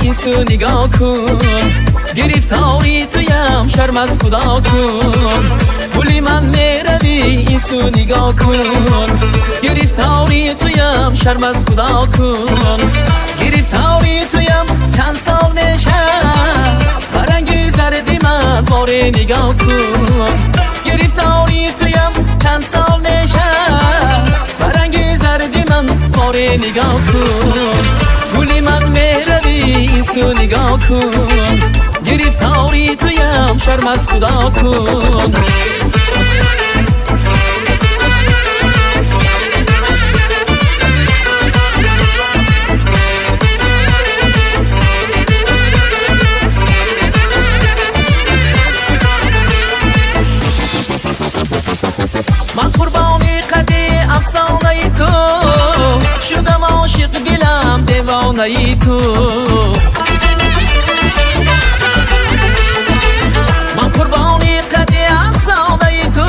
اینسو نگاه کن، گرفتاری تویم شرم از خدا کن. گلی من میروی اینسو نگاه کن، گرفتاری تویم شرم از خدا کن. گرفتاری تویم چند سال میشه، برنگ زردی من باره نگاه کن. گرفتاری تویم چند سال میشه، برنگ زردی من باره نگاه کن. گلی من میروی اینسو نگاه کن، گرفتاری تویم شرم از خدا کن. من قربانی قدی افسانه تو شدم، عاشق دلم دیوانه تو. من قربانی قدی افسانه تو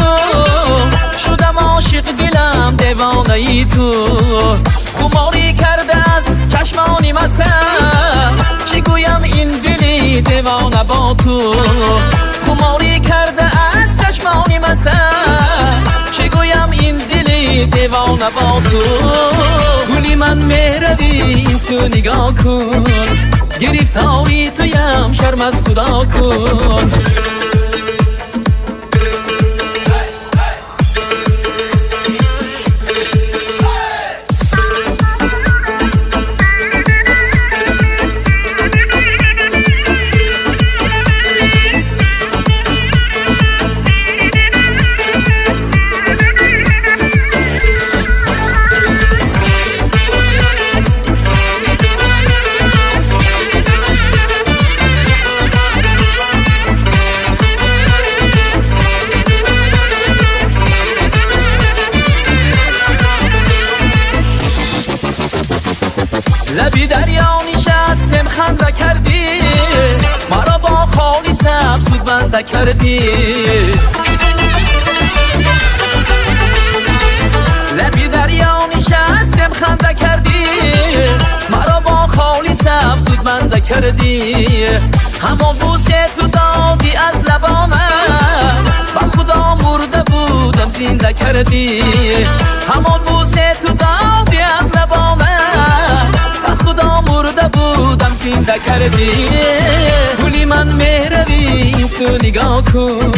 شدم، عاشق دلم دیوانه تو. خماری کرده از چشمانی مستم، چی گویم این دلی دیوانه با تو. خماری کرده از چشمانی مستم، چی گویم این دلی دیوانه با تو. گلی من میروی اینسو نگاه کن، گرفتاری تویم شرم از خدا کن. لبی دریا نشستم خنده کردی، مرا با خالی سبزود بنده کردی. لبی دریا نشستم خنده کردی، مرا با خالی سبزود بنده کردی. همون بوسه تو دادی از لبانم، بر خدا مرده بودم زنده کردی. همون بوسه تو دادی از لبانم، خدا مرده بودم زنده کردی. گلی من میروی اینسو نگاه کن،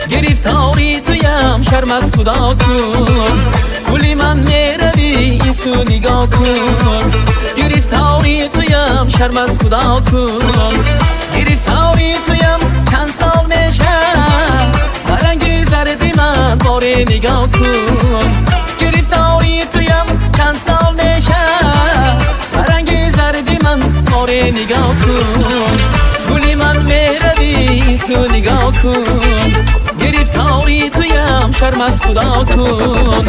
گرفتاری تویم شرم از خدا کن. گلی من میروی اینسو نگاه کن، گرفتاری تویم شرم از خدا کن. گرفتاری تویم چند سال میشه، برنگ زردی من باره نگاه کن. گرفتاری تویم چند سال میشه، برنگ زردی من باره نگاه کن. گلی من میروی اینسو نگاه کن، گرفتاری تویم شرم از خدا کن.